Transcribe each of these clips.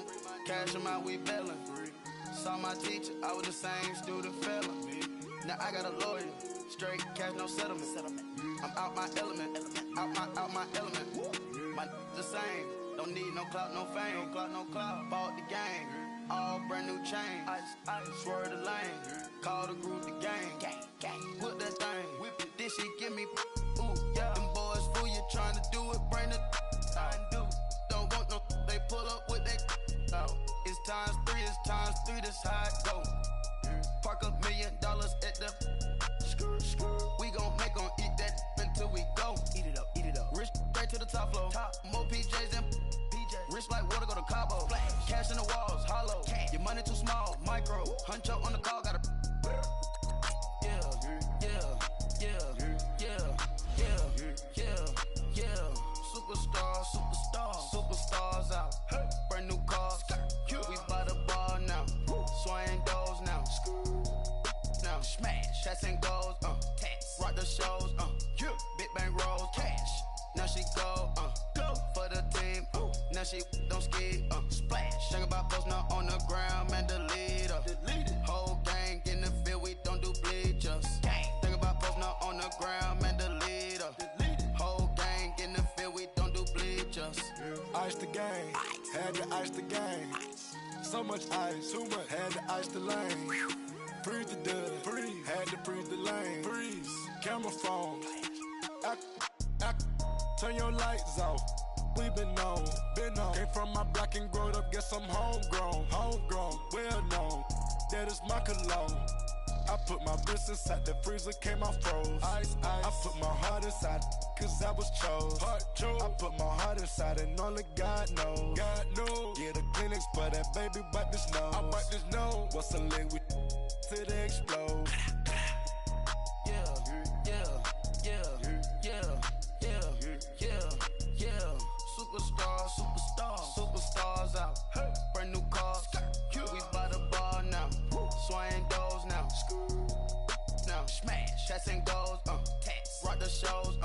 my cash in my we bellin'. Saw my teacher, I was the same student fella. Now I got a lawyer, straight cash, no settlement. I'm out my element, out my element. My the same, don't need no clout, no fame. Bought the game, all brand new chain. I swerve the lane, call the group the gang. Whip that thing, whip it, this shit give me. Ooh, yeah. Them boys fool you trying to do it, bring it. I do. Don't want no, they pull up with they. It's times three, this how it go. Park $1 million at the. We gon' make 'em eat that until we go. Eat it up. Rich straight to the top floor. More PJs than PJ. Rich like water, go to Cabo. Cash in the walls, hollow. Your money too small, micro. Huncho on the call, gotta. Superstars out. Brand new cars. We by the bar now. Swaying doors now. Now smash. Chats and goals. Rock the shows. Big bang rolls. Cash. Now she go. For the team. Now she don't ski. Splash. Think about post now on the ground. Man, delete her. Whole gang in the field. We don't do bleachers. Think about post now on the ground. Man, delete her. Whole gang in the field. We don't do bleachers. Ice the game, had to ice the game. So much ice, too much, had to ice the lane. Freeze the dub, freeze, had to freeze the lane. Freeze, camera phone, turn your lights off. We been on. Came from my block and growed up, guess I'm homegrown, well known. That is my cologne. I put my wrist inside the freezer, came out froze. Ice. I put my heart inside, cause I was chose. I put my heart inside and only God knows. Get a Kleenex for that baby, bite this nose. I bite this nose. What's a link with till they explode? Superstars out. Brand new cars. We by the bar now. Swaying doors now. Now smash. Chats and goals. Rock the shows.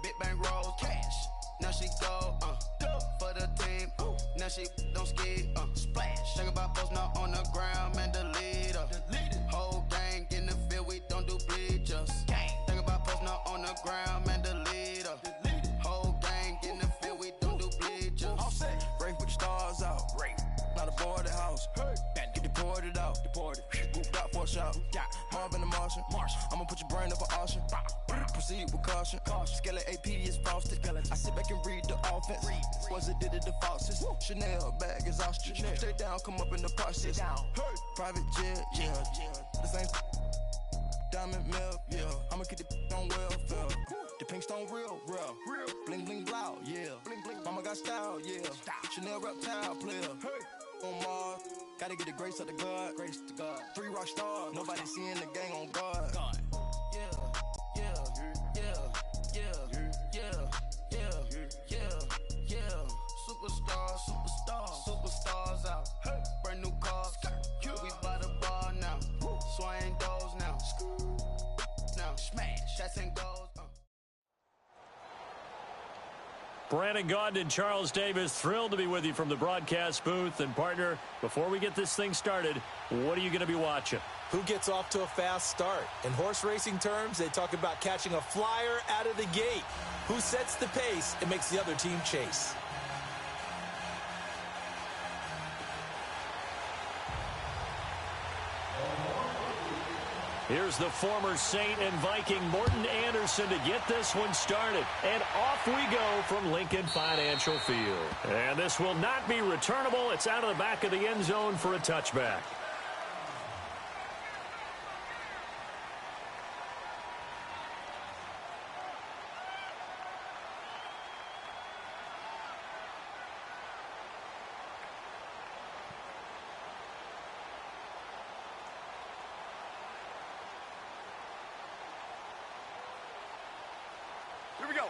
Big bang rolls. Cash. Now she go. For the team. Now she don't ski. Splash. Think about post now on the ground. Man, delete her. Whole gang in the field. We don't do bleachers. Think about post now on the ground. Man, delete her. Whole gang in the field. We don't do bleachers. Break with the stars out. Not a board the house. Get deported out. Moved out for a shot. Marvin the Martian. I'ma put your brain up for auction. Proceed with caution. Skeleton AP is frosted. I sit back and read the offense. Was it did it the falsest? Chanel bag is ostrich. Stay down, come up in the process. Private jet, yeah. The same diamond milk, yeah. I'ma get the on welfare. The pink stone real. Bling bling blow, yeah. Mama got style, yeah. Chanel reptile player. On Mars, gotta get the grace of the God. 3 rock stars, nobody seeing the gang on guard. Superstars out. Brand new cars. We by the bar now. Swaying doors now. Now smash. Chats and goals. Brandon Gaudin and Charles Davis, thrilled to be with you from the broadcast booth. And partner, before we get this thing started, what are you going to be watching? Who gets off to a fast start? In horse racing terms, they talk about catching a flyer out of the gate. Who sets the pace and makes the other team chase? Here's the former Saint and Viking Morten Andersen to get this one started. And off we go from Lincoln Financial Field. And this will not be returnable. It's out of the back of the end zone for a touchback. Here we go.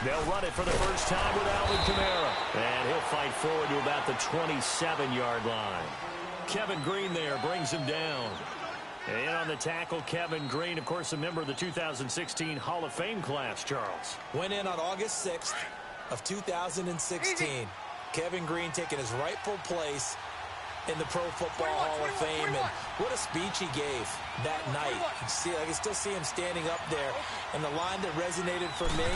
They'll run it for the first time with Alvin Kamara. And he'll fight forward to about the 27-yard line. Kevin Green there brings him down. And on the tackle, Kevin Green, of course, a member of the 2016 Hall of Fame class, Charles. Went in on August 6th of 2016. Kevin Green taking his rightful place in the Pro Football Hall of Fame. And what a speech he gave that night. I can still see him standing up there. And the line that resonated for me,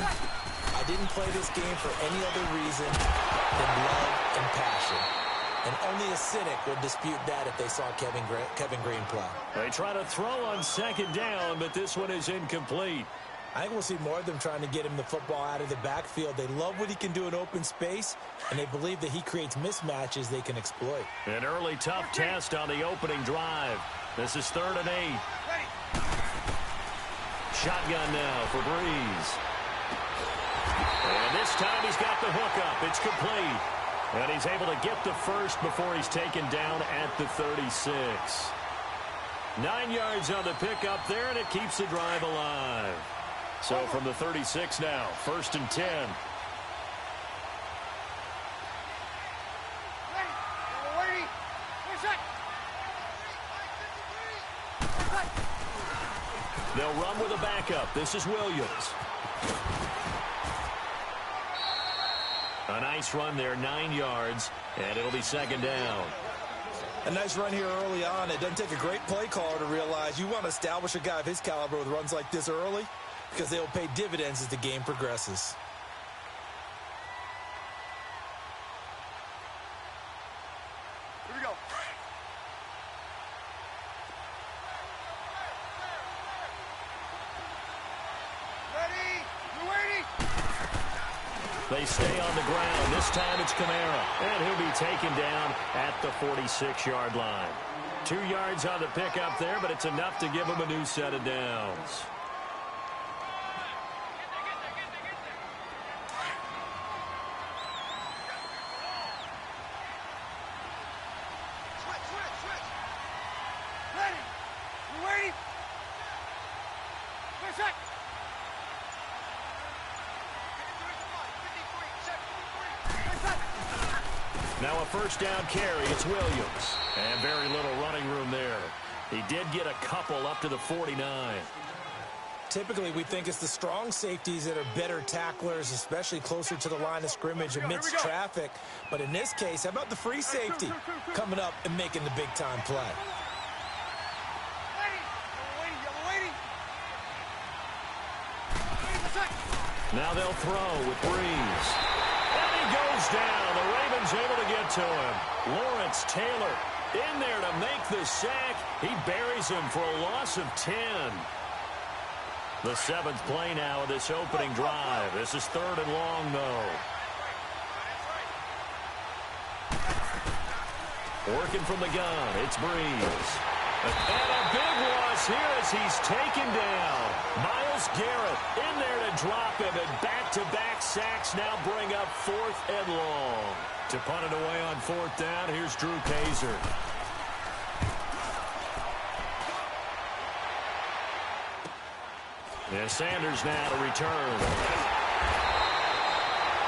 I didn't play this game for any other reason than love and passion. And only a cynic would dispute that if they saw Kevin Green play. They try to throw on second down, but this one is incomplete. I think we'll see more of them trying to get him the football out of the backfield. They love what he can do in open space, and they believe that he creates mismatches they can exploit. An early tough test on the opening drive. This is 3rd and 8. Shotgun now for Breeze. And this time he's got the hook up. It's complete. And he's able to get the first before he's taken down at the 36. 9 yards on the pickup there, and it keeps the drive alive. So from the 36 now, 1st and 10. They'll run with a backup. This is Williams. A nice run there, 9 yards, and it'll be 2nd down. A nice run here early on. It doesn't take a great play caller to realize you want to establish a guy of his caliber with runs like this early, because they will pay dividends as the game progresses. Here we go. Ready? You ready? They stay on the ground. This time it's Kamara, and he'll be taken down at the 46-yard line. 2 yards on the pickup there, but it's enough to give him a new set of downs. Ready? You ready? Where's that? Now a 1st down carry. It's Williams. And very little running room there. He did get a couple up to the 49. Typically, we think it's the strong safeties that are better tacklers, especially closer to the line of scrimmage amidst traffic. But in this case, how about the free safety coming up and making the big-time play? Now they'll throw with Breeze. And he goes down. The Ravens able to get to him. Lawrence Taylor in there to make the sack. He buries him for a loss of 10. The 7th play now of this opening drive. This is 3rd and long, though. Working from the gun, it's Breeze. And a big loss here as he's taken down. Myles Garrett in there to drop him, and back-to-back sacks now bring up 4th and long. To punt it away on 4th down, here's Drew Kaiser. And Sanders now to return.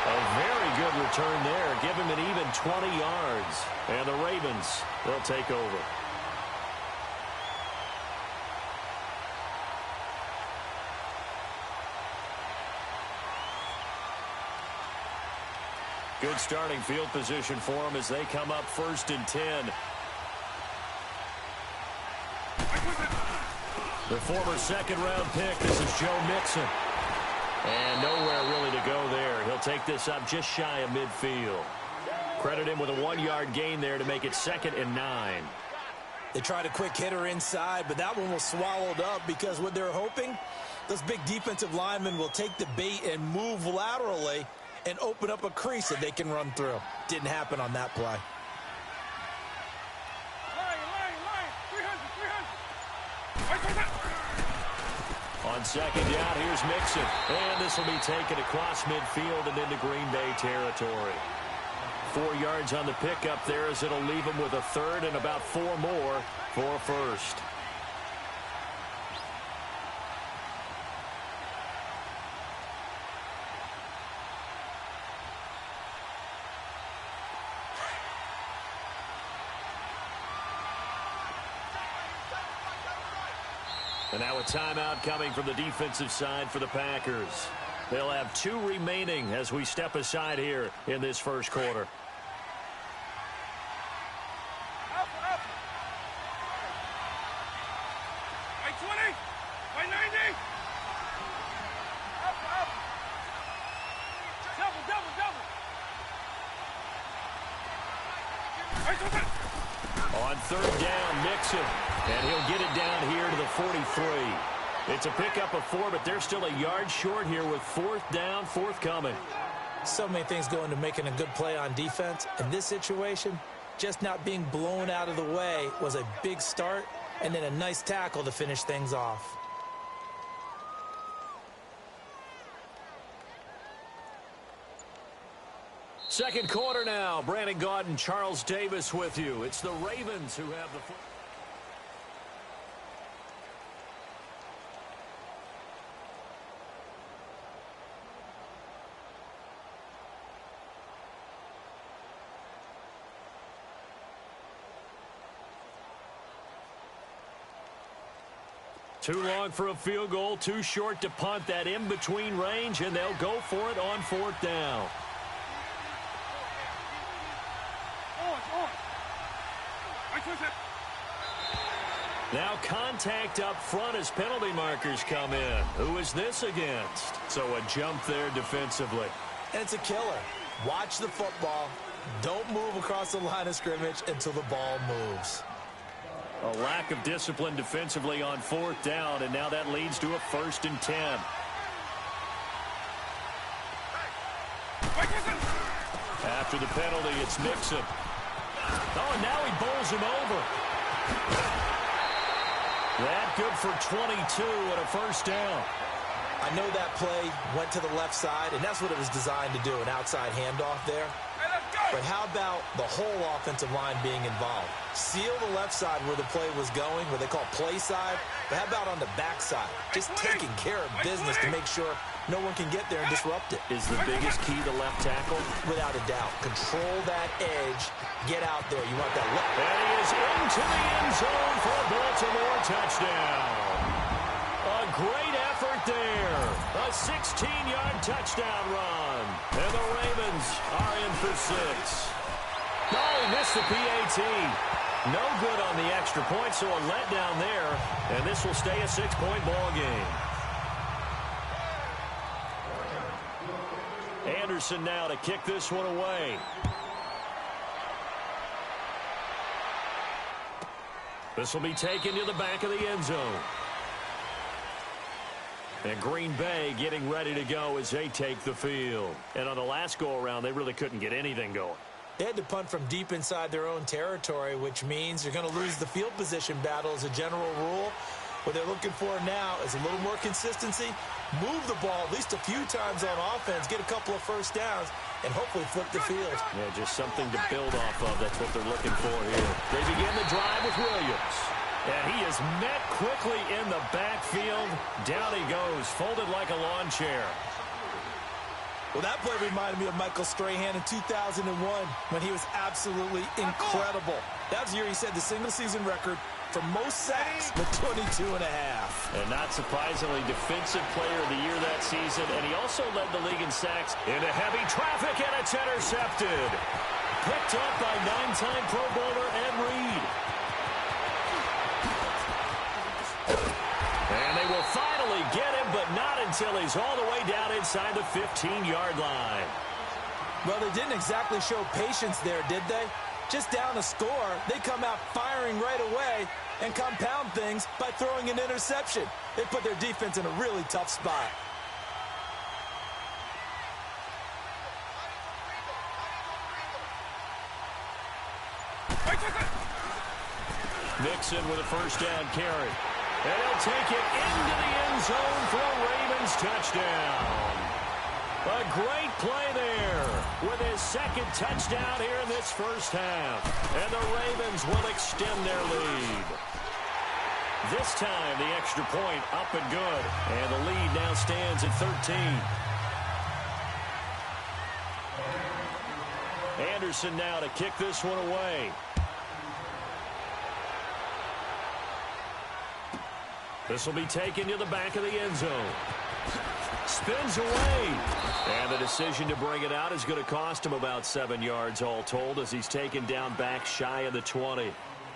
A very good return there. Give him an even 20 yards. And the Ravens will take over. Good starting field position for them as they come up 1st and 10. The former 2nd-round pick, this is Joe Mixon. And nowhere really to go there. He'll take this up just shy of midfield. Credit him with a 1-yard gain there to make it 2nd and 9. They tried a quick hitter inside, but that one was swallowed up because what they're hoping, those big defensive linemen will take the bait and move laterally and open up a crease that they can run through. Didn't happen on that play. On 2nd down, here's Mixon. And this will be taken across midfield and into Green Bay territory. 4 yards on the pickup there as it'll leave him with a 3rd and about 4 more for a 1st. And now a timeout coming from the defensive side for the Packers. They'll have 2 remaining as we step aside here in this first quarter. On third down, Mixon, and he'll get it down here to the 43. It's a pickup of 4, but they're still a yard short here with 4th down, forthcoming. So many things go into making a good play on defense. In this situation, just not being blown out of the way was a big start, and then a nice tackle to finish things off. Second quarter now. Brandon Gaudin, Charles Davis with you. It's the Ravens who have the... Too long for a field goal, too short to punt. That in-between range, and they'll go for it on 4th down. Now contact up front as penalty markers come in. Who is this against? So a jump there defensively. And it's a killer. Watch the football. Don't move across the line of scrimmage until the ball moves. A lack of discipline defensively on 4th down, and now that leads to a 1st and 10. After the penalty, it's Mixon. Oh, and now he bowls him over. That good for 22 and a 1st down. I know that play went to the left side, and that's what it was designed to do, an outside handoff there. But how about the whole offensive line being involved? Seal the left side where the play was going, what they call play side. But how about on the back side? Just taking care of business to make sure no one can get there and disrupt it. Is the biggest key to left tackle? Without a doubt. Control that edge. Get out there. You want that left. And he is into the end zone for a Baltimore touchdown. A great effort there. A 16-yard touchdown run. And the Ravens are in for 6. No, he missed the PAT. No good on the extra point, so a letdown there. And this will stay a 6-point ball game. Anderson now to kick this one away. This will be taken to the back of the end zone. And Green Bay getting ready to go as they take the field. And on the last go-around, they really couldn't get anything going. They had to punt from deep inside their own territory, which means you're going to lose the field position battle as a general rule. What they're looking for now is a little more consistency, move the ball at least a few times on offense, get a couple of 1st downs, and hopefully flip the field. Yeah, just something to build off of. That's what they're looking for here. They begin the drive with Williams. And he is met quickly in the backfield. Down he goes, folded like a lawn chair. Well, that play reminded me of Michael Strahan in 2001 when he was absolutely incredible. That was the year he set the single-season record for most sacks with 22 and a half. And not surprisingly, defensive player of the year that season. And he also led the league in sacks into heavy traffic, and it's intercepted. Picked up by 9-time Pro Bowler Ed Reed. And they will finally get him, but not until he's all the way down inside the 15-yard line. Well, they didn't exactly show patience there, did they? Just down a score, they come out firing right away and compound things by throwing an interception. They put their defense in a really tough spot. Mixon with a 1st down carry. And he'll take it into the end zone for a Ravens touchdown. A great play there with his 2nd touchdown here in this first half. And the Ravens will extend their lead. This time, the extra point up and good. And the lead now stands at 13. Anderson now to kick this one away. This will be taken to the back of the end zone. Spins away. And the decision to bring it out is going to cost him about 7 yards all told as he's taken down back shy of the 20.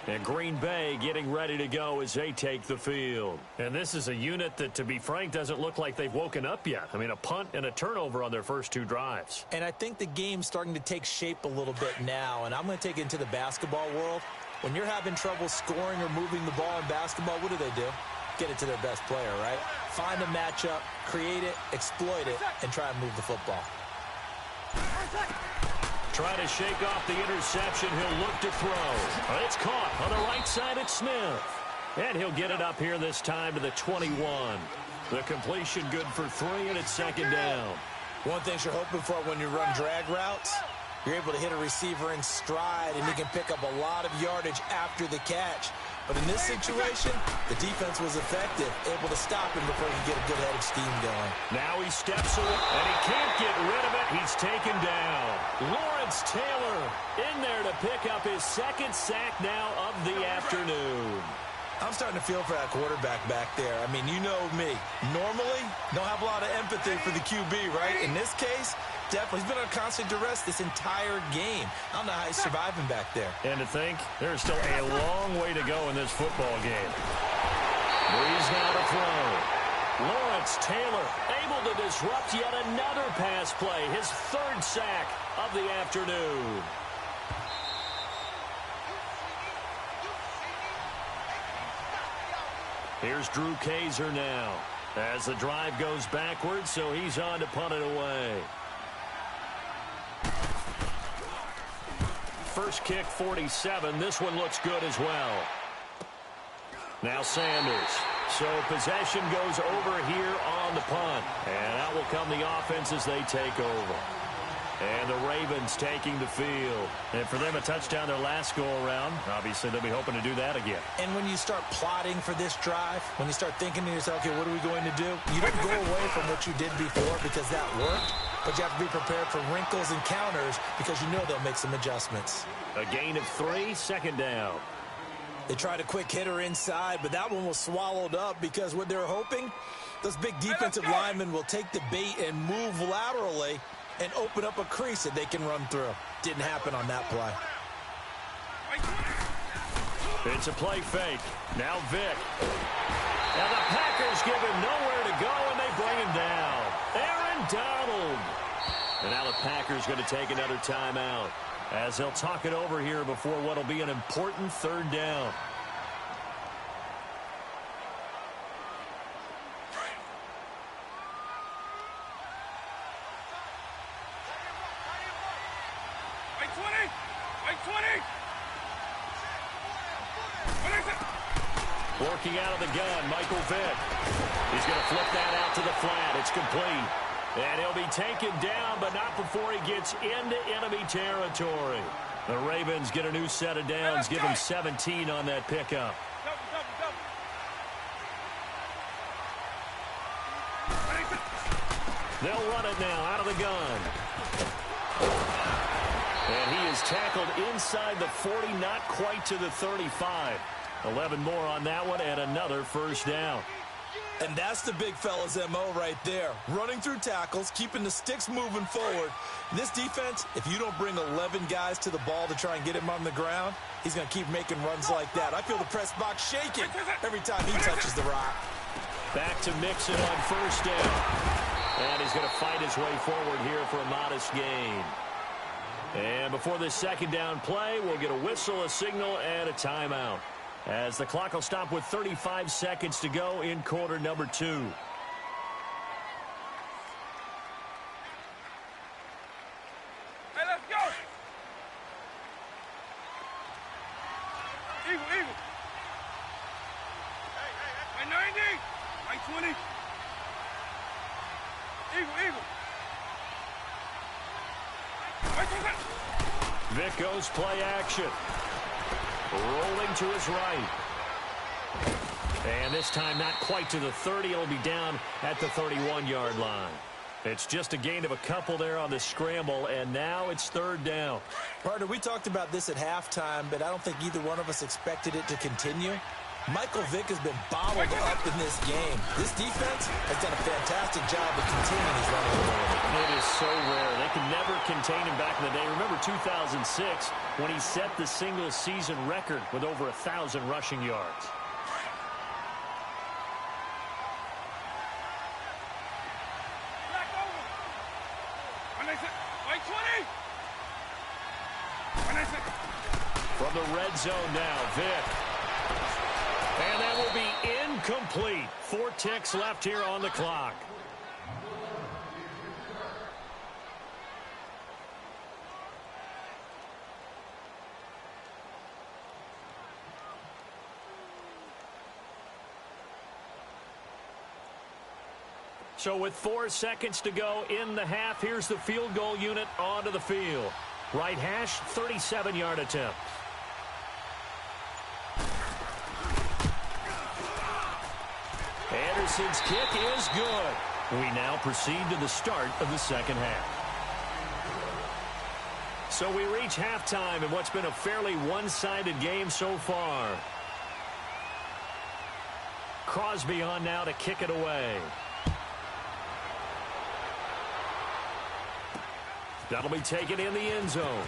And Green Bay getting ready to go as they take the field. And this is a unit that, to be frank, doesn't look like they've woken up yet. I mean, a punt and a turnover on their first 2 drives. And I think the game's starting to take shape a little bit now. And I'm going to take it into the basketball world. When you're having trouble scoring or moving the ball in basketball, what do? Get it to their best player, right? Find a matchup, create it, exploit it, and try and move the football. Try to shake off the interception. He'll look to throw. It's caught on the right side at Smith. And he'll get it up here this time to the 21. The completion good for 3, and it's second down. One thing you're hoping for when you run drag routes, you're able to hit a receiver in stride, and he can pick up a lot of yardage after the catch. But in this situation, the defense was effective, able to stop him before he could get a good head of steam going. Now he steps away, and he can't get rid of it. He's taken down. Lawrence Taylor in there to pick up his 2nd sack now of the afternoon. I'm starting to feel for that quarterback back there. I mean, you know me. Normally, don't have a lot of empathy for the QB, right? In this case, definitely. He's been on constant duress this entire game. I don't know how he's surviving back there. And to think, there's still a long way to go in this football game. Breeze now to throw. Lawrence Taylor able to disrupt yet another pass play. His 3rd sack of the afternoon. Here's Drew Kaiser now as the drive goes backwards, so he's on to punt it away. First kick, 47. This one looks good as well. Now Sanders. So possession goes over here on the punt. And out will come the offense as they take over. And the Ravens taking the field. And for them, a touchdown their last go-around. Obviously, they'll be hoping to do that again. And when you start plotting for this drive, when you start thinking to yourself, okay, what are we going to do? You don't go away from what you did before because that worked. But you have to be prepared for wrinkles and counters because you know they'll make some adjustments. A gain of 3, second down. They tried a quick hitter inside, but that one was swallowed up because what they're hoping, those big defensive linemen will take the bait and move laterally and open up a crease that they can run through. Didn't happen on that play. It's a play fake. Now Vick. Now the Packers give him nowhere to go, and they bring him down. Aaron Donald. And now the Packers going to take another timeout as they'll talk it over here before what will be an important 3rd down. Working out of the gun, Michael Vick. He's going to flip that out to the flat. It's complete. And he'll be taken down, but not before he gets into enemy territory. The Ravens get a new set of downs, give him 17 on that pickup. They'll run it now out of the gun. And he is tackled inside the 40, not quite to the 35. 11 more on that one, and another first down. And that's the big fella's MO right there. Running through tackles, keeping the sticks moving forward. This defense, if you don't bring 11 guys to the ball to try and get him on the ground, he's going to keep making runs like that. I feel the press box shaking every time he touches the rock. Back to Mixon on first down. And he's going to fight his way forward here for a modest gain. And before this second down play, we'll get a whistle, a signal, and a timeout, as the clock will stop with 35 seconds to go in quarter number 2. Hey, let's go! Eagle, eagle. Hey, 90. 20. Eagle, eagle. Vick goes play action. Rolling to his right. And this time not quite to the 30. It'll be down at the 31-yard line. It's just a gain of a couple there on the scramble, and now it's 3rd down. Partner, we talked about this at halftime, but I don't think either one of us expected it to continue. Michael Vick has been bottled up in this game. This defense has done a fantastic job of containing his running ability. It is so rare. They can never contain him back in the day. Remember 2006 when he set the single-season record with over 1,000 rushing yards. From the red zone now, Vick. And that will be incomplete. 4 ticks left here on the clock. So with 4 seconds to go in the half, here's the field goal unit onto the field. Right hash, 37-yard attempt. Anderson's kick is good. We now proceed to the start of the second half. So we reach halftime in what's been a fairly one-sided game so far. Crosby on now to kick it away. That'll be taken in the end zone.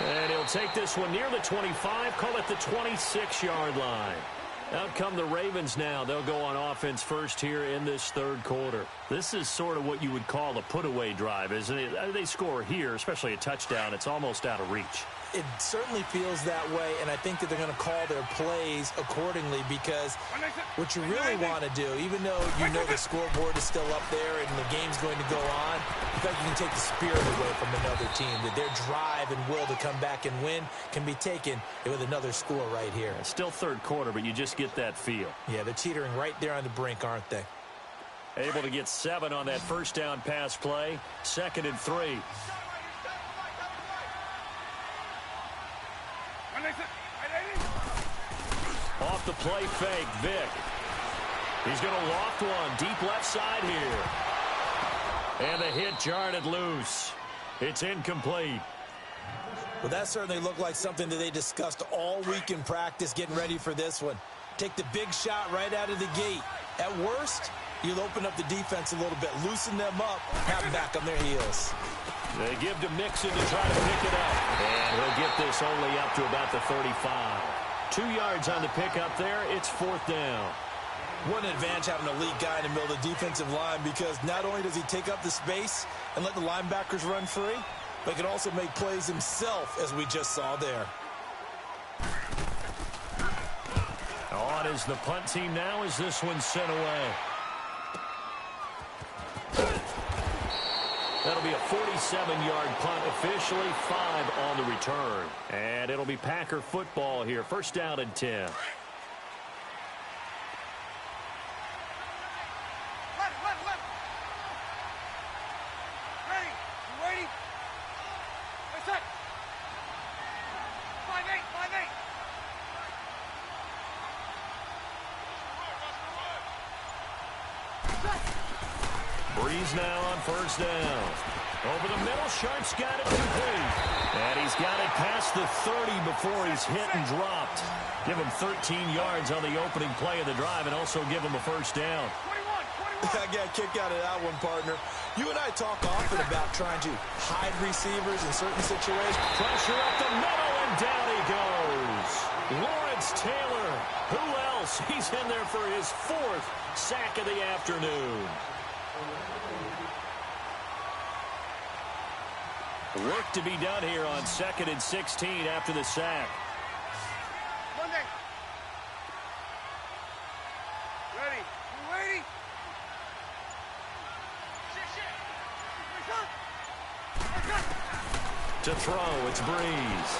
And he'll take this one near the 25, call it the 26-yard line. Out come the Ravens now. They'll go on offense first here in this third quarter. This is sort of what you would call a put-away drive, isn't it? They score here, especially a touchdown. It's almost out of reach. It certainly feels that way, and I think that they're going to call their plays accordingly because what you really want to do, even though you know the scoreboard is still up there and the game's going to go on, in fact, you can take the spirit away from another team, that their drive and will to come back and win can be taken with another score right here. It's still third quarter, but you just get that feel. Yeah, they're teetering right there on the brink, aren't they? Able to get 7 on that first down pass play. 2nd and 3. Off the play fake, Vick. He's going to loft one deep left side here. And the hit jarred it loose. It's incomplete. Well, that certainly looked like something that they discussed all week in practice getting ready for this one. Take the big shot right out of the gate. At worst, you'll open up the defense a little bit, loosen them up, have them back on their heels. They give to Mixon to try to pick it up. And he'll get this only up to about the 35. 2 yards on the pickup there. It's 4th down. What an advantage having a lead guy in the middle of the defensive line, because not only does he take up the space and let the linebackers run free, but he can also make plays himself, as we just saw there. On is the punt team now as this one's sent away. That'll be a 47-yard punt, officially 5 on the return. And it'll be Packer football here. First down and 10. Breeze now on first down. Over the middle, Sharp's got it complete. And he's got it past the 30 before he's hit and dropped. Give him 13 yards on the opening play of the drive and also give him a first down. I got a kick out of that one, partner. You and I talk often about trying to hide receivers in certain situations. Pressure up the middle, and down he goes. Lawrence Taylor. Who else? He's in there for his 4th sack of the afternoon. Work to be done here on 2nd and 16 after the sack. Ready? You ready? To throw, it's Breeze.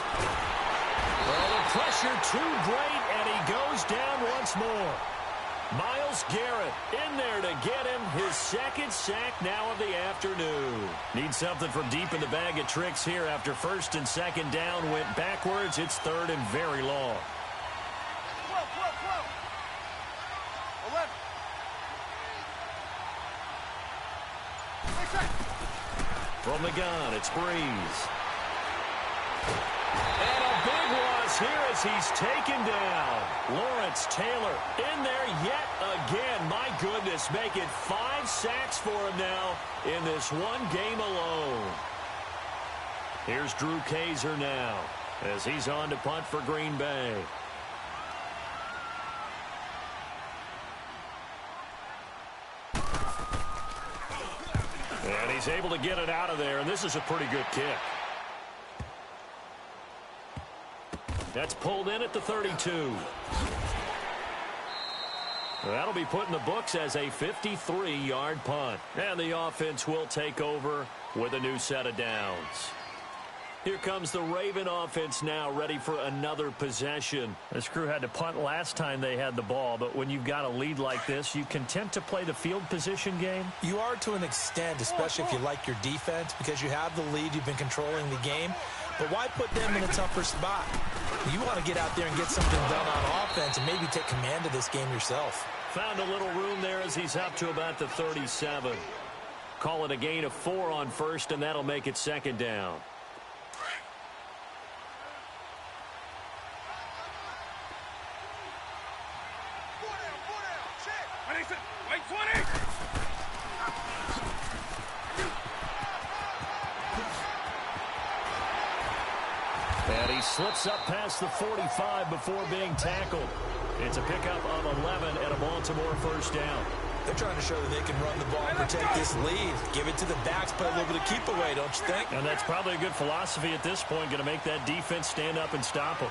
Well, the pressure too great, and he goes down once more. Myles Garrett in there to get him his 2nd sack now of the afternoon. Needs something from deep in the bag of tricks here after 1st and 2nd down went backwards. It's 3rd and very long. From the gun, it's Breeze. And a big one, a is here as he's taken down. Lawrence Taylor in there yet again. My goodness, make it 5 sacks for him now in this one game alone. Here's Drew Kaiser now as he's on to punt for Green Bay. And he's able to get it out of there, and this is a pretty good kick. That's pulled in at the 32. That'll be put in the books as a 53-yard punt. And the offense will take over with a new set of downs. Here comes the Raven offense now, ready for another possession. This crew had to punt last time they had the ball, but when you've got a lead like this, you content to play the field position game? You are to an extent, especially if you like your defense, because you have the lead, you've been controlling the game. But why put them in a tougher spot? You want to get out there and get something done on offense and maybe take command of this game yourself. Found a little room there as he's up to about the 37. Call it a gain of 4 on first, and that'll make it second down. And he slips up past the 45 before being tackled. It's a pickup of 11 and a Baltimore first down. They're trying to show that they can run the ball and protect this lead. Give it to the backs, play a little bit of keep away, don't you think? And that's probably a good philosophy at this point, going to make that defense stand up and stop them.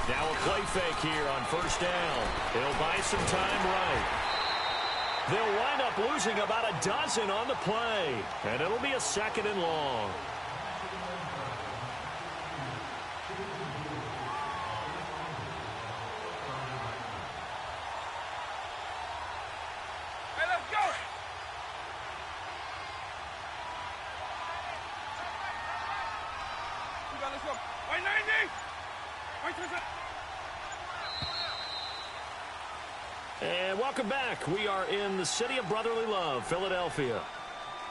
Now a play fake here on first down. He'll buy some time right. They'll wind up losing about a dozen on the play. And it'll be a second and long. And welcome back. We are in the city of brotherly love, Philadelphia.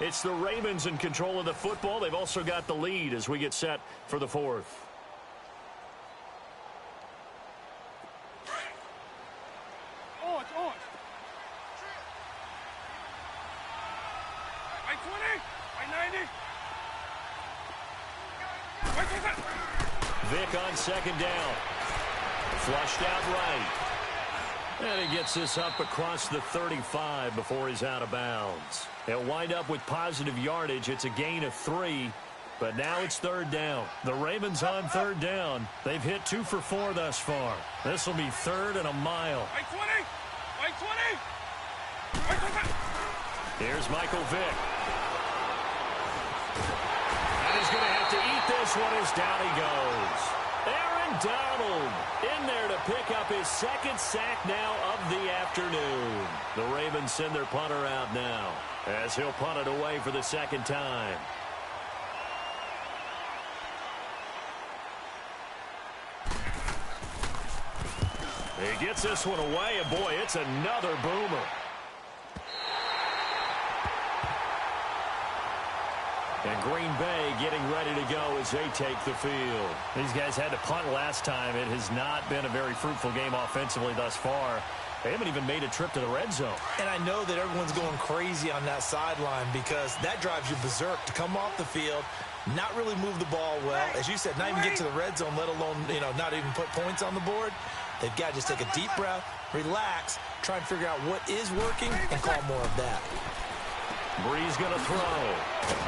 It's the Ravens in control of the football. They've also got the lead as we get set for the fourth. Vic on second down. Flushed out right. And he gets this up across the 35 before he's out of bounds. He'll wind up with positive yardage. It's a gain of 3, but now it's third down. The Ravens on third down. They've hit 2 for 4 thus far. This will be third and a mile. Here's Michael Vick. And he's going to have to eat this one as down he goes. Aaron Donald in there to pick up his second sack now of the afternoon. The Ravens send their punter out now as he'll punt it away for the second time. He gets this one away, and boy, it's another boomer. And Green Bay getting ready to go as they take the field. These guys had to punt last time. It has not been a very fruitful game offensively thus far. They haven't even made a trip to the red zone. And I know that everyone's going crazy on that sideline because that drives you berserk to come off the field, not really move the ball well. As you said, not even get to the red zone, let alone, not even put points on the board. They've got to just take a deep breath, relax, try and figure out what is working, and call more of that. Breeze going to throw.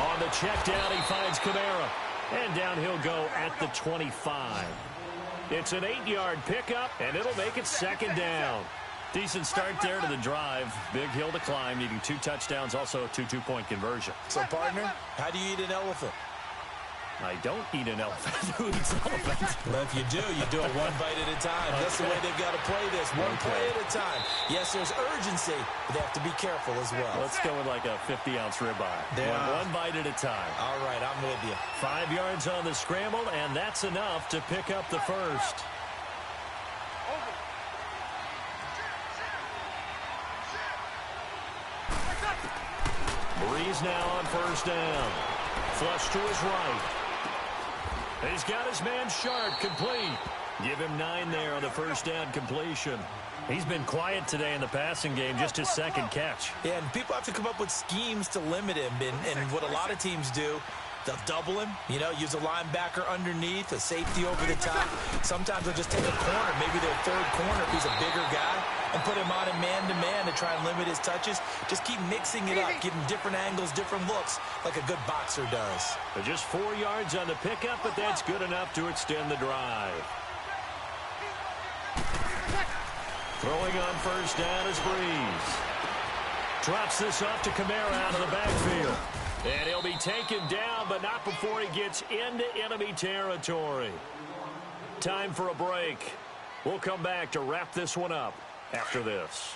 On the check down, he finds Kamara. And down he'll go at the 25. It's an 8-yard pickup, and it'll make it second down. Decent start there to the drive. Big hill to climb, needing 2 touchdowns, also a 2 two-point conversion. So, partner, how do you eat an elephant? I don't eat an elephant. Who eats elephant? Well, if you do it one bite at a time. Okay. That's the way they've got to play this. One play at a time. Yes, there's urgency, but they have to be careful as well. Let's go with like a 50-ounce ribeye. One bite at a time. All right, I'm with you. 5 yards on the scramble, and that's enough to pick up the first. Breeze now on first down. Flush to his right. He's got his man Sharp complete. Give him 9 there on the first down completion. He's been quiet today in the passing game, just his second catch. Yeah, and people have to come up with schemes to limit him. And what a lot of teams do, they'll double him, use a linebacker underneath, a safety over the top. Sometimes they'll just take a corner, maybe their third corner if he's a bigger guy, and put him on a man-to-man to try and limit his touches. Just keep mixing it up, give him different angles, different looks, like a good boxer does. But just 4 yards on the pickup, but that's good enough to extend the drive. Throwing on first down is Breeze. Drops this off to Kamara out of the backfield. And he'll be taken down, but not before he gets into enemy territory. Time for a break. We'll come back to wrap this one up after this.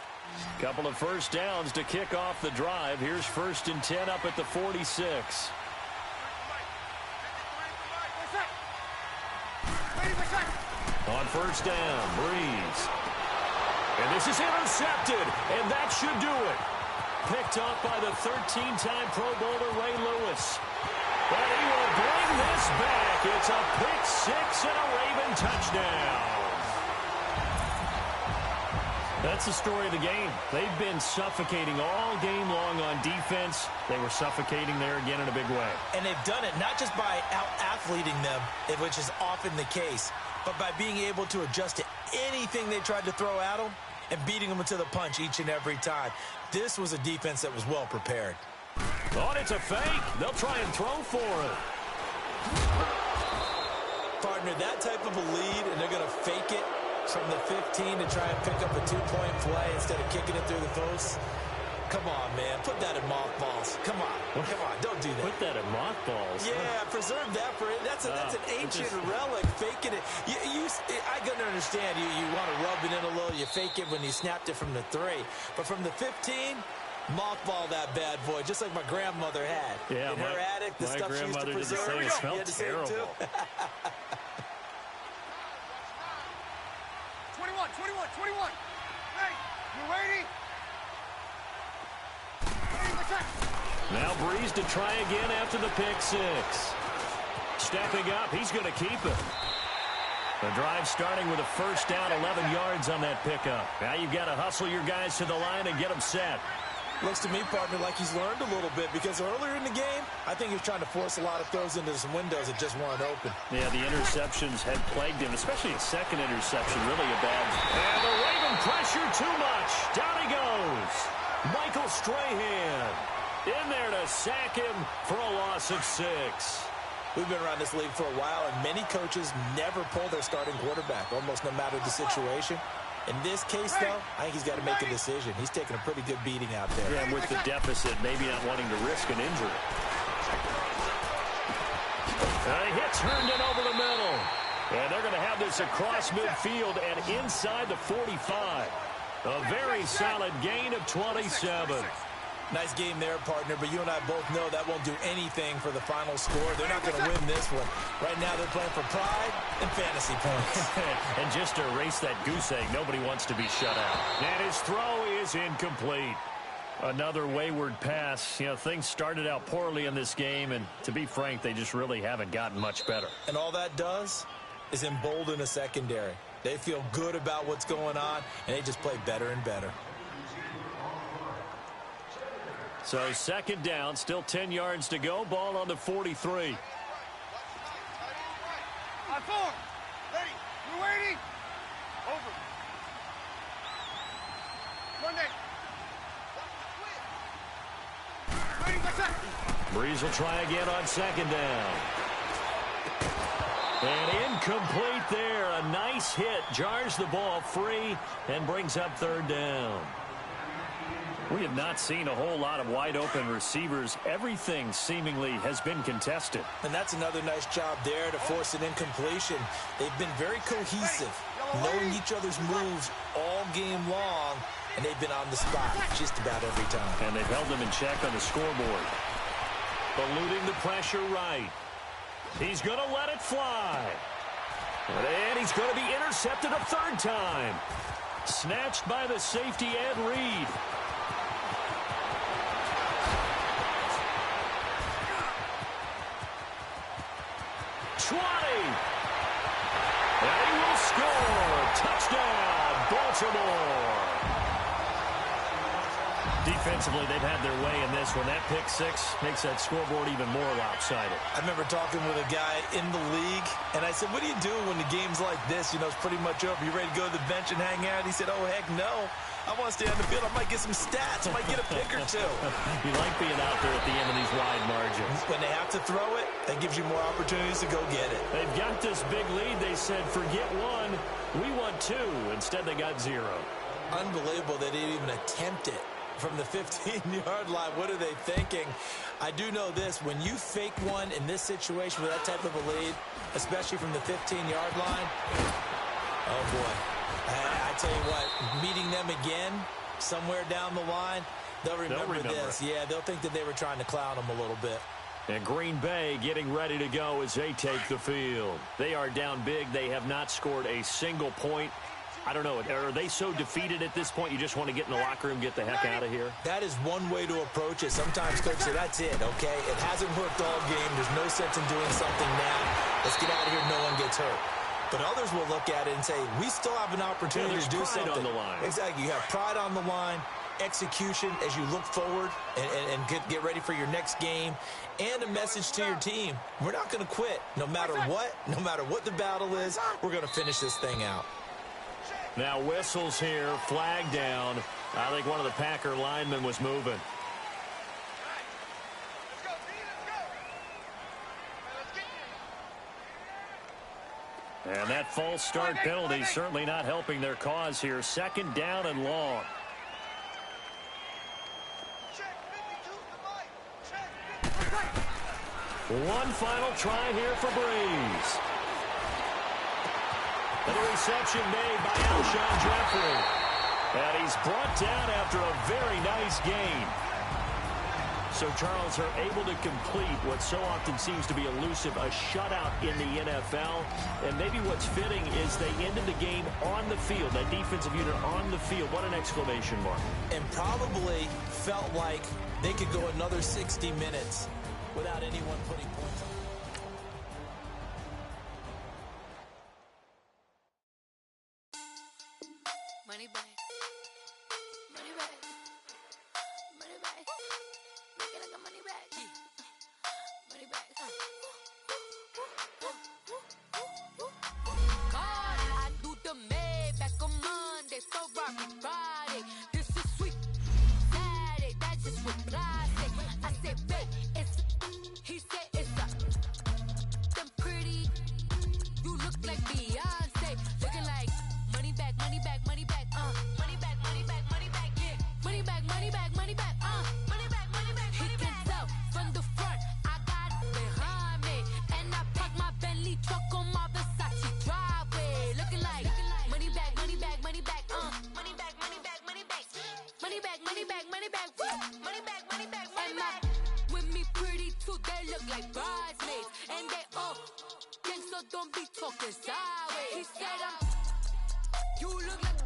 Couple of first downs to kick off the drive. Here's 1st and 10 up at the 46. On first down, Breeze. And this is intercepted, and that should do it. Picked off by the 13-time Pro Bowler Ray Lewis. But he will bring this back. It's a pick 6 and a Raven touchdown. That's the story of the game. They've been suffocating all game long on defense. They were suffocating there again in a big way. And they've done it not just by out-athleting them, which is often the case, but by being able to adjust to anything they tried to throw at them and beating them to the punch each and every time. This was a defense that was well prepared. Oh, and it's a fake. They'll try and throw for it. Partner, that type of a lead, and they're going to fake it from the 15 to try and pick up a 2-point play instead of kicking it through the post. Come on, man. Put that in mothballs. Come on. Come on. Don't do that. Put that in mothballs. Yeah, preserve that for it. That's an ancient relic. Faking it. I can understand you want to rub it in a little. You fake it when you snapped it from the 3. But from the 15, mothball that bad boy, just like my grandmother had. Yeah, in her attic, the stuff she used to preserve. It smelled terrible. 21. Hey, you ready? Now Breeze to try again after the pick 6. Stepping up, he's going to keep it. The drive starting with a first down, 11 yards on that pickup. Now you've got to hustle your guys to the line and get them set. Looks to me, partner, like he's learned a little bit, because earlier in the game, I think he was trying to force a lot of throws into some windows that just weren't open. Yeah, the interceptions had plagued him, especially a second interception, really a bad. And the Raven pressure too much. Down he goes. Michael Strahan in there to sack him for a loss of 6. We've been around this league for a while, and many coaches never pull their starting quarterback, almost no matter the situation. In this case, though, I think he's got to make a decision. He's taking a pretty good beating out there. Yeah, and with the deficit, maybe not wanting to risk an injury. A hit turned it over the middle. And they're going to have this across midfield and inside the 45. A very solid gain of 27. Nice game there, partner, but you and I both know that won't do anything for the final score. They're not going to win this one. Right now they're playing for pride and fantasy points. And just to erase that goose egg, nobody wants to be shut out. And his throw is incomplete. Another wayward pass. You know, things started out poorly in this game, and to be frank, they just really haven't gotten much better. And all that does is embolden a secondary. They feel good about what's going on, and they just play better and better. So second down, still 10 yards to go. Ball on the 43. On 4. Ready. You ready? Over. Monday. Ready, what's up? Breeze will try again on second down. And incomplete there. A nice hit. Jars the ball free and brings up third down. We have not seen a whole lot of wide-open receivers. Everything seemingly has been contested. And that's another nice job there to force an incompletion. They've been very cohesive, knowing each other's moves all game long, and they've been on the spot just about every time. And they've held them in check on the scoreboard. Eluding the pressure right. He's going to let it fly. And he's going to be intercepted a third time. Snatched by the safety, Ed Reed. And he will score. Touchdown, Baltimore. Defensively, they've had their way in this one. That pick six makes that scoreboard even more lopsided. I remember talking with a guy in the league, and I said, what do you do when the game's like this? You know, it's pretty much over. You ready to go to the bench and hang out? He said, oh, heck no. I want to stay on the field. I might get some stats. I might get a pick or two. You like being out there at the end of these wide margins. When they have to throw it, that gives you more opportunities to go get it. They've got this big lead. They said, forget one. We want two. Instead, they got zero. Unbelievable they didn't even attempt it from the 15-yard line. What are they thinking? I do know this. When you fake one in this situation with that type of a lead, especially from the 15-yard line, oh, boy. I tell you what, meeting them again somewhere down the line, they'll remember this. Yeah, they'll think that they were trying to clown them a little bit. And Green Bay getting ready to go as they take the field. They are down big. They have not scored a single point. I don't know. Are they so defeated at this point you just want to get in the locker room, get the heck out of here? That is one way to approach it. Sometimes coaches say, that's it, okay? It hasn't worked all game. There's no sense in doing something now. Let's get out of here. No one gets hurt. But others will look at it and say, we still have an opportunity to do something. On the line. Exactly. You have pride on the line, execution as you look forward and get ready for your next game, and a message to your team. We're not going to quit. No matter what the battle is, we're going to finish this thing out. Now whistles here, flag down. I think one of the Packer linemen was moving. And that false start penalty certainly not helping their cause here. Second down and long. One final try here for Breeze. And the reception made by Alshon Jeffrey. And he's brought down after a very nice gain. So, Charles, are able to complete what so often seems to be elusive, a shutout in the NFL. And maybe what's fitting is they ended the game on the field, that defensive unit on the field. What an exclamation mark. And probably felt like they could go another 60 minutes without anyone putting points on. Money back. Money back. Money back. Make it like a money back. Money back. God, I do the Maybach on Monday, Ferrari Friday. This is sweet Saturday. That's just what I say. I said, babe, it's. He said it's a. Them pretty. You look like Beyonce. Looking like money back, money back, money back. Money back, money back, money back, yeah. Money back, money back, money back, money back, money back, money back. He can tell from the front, I got it behind me. And I parked my Bentley truck on my Versace driveway. Looking like money back, money back, money back, money back, money back, money back. Money back, money back, money back, money back, money back, money back. With me pretty too, they look like bridesmaids. And they all gang, so don't be talking sideways. He said you look like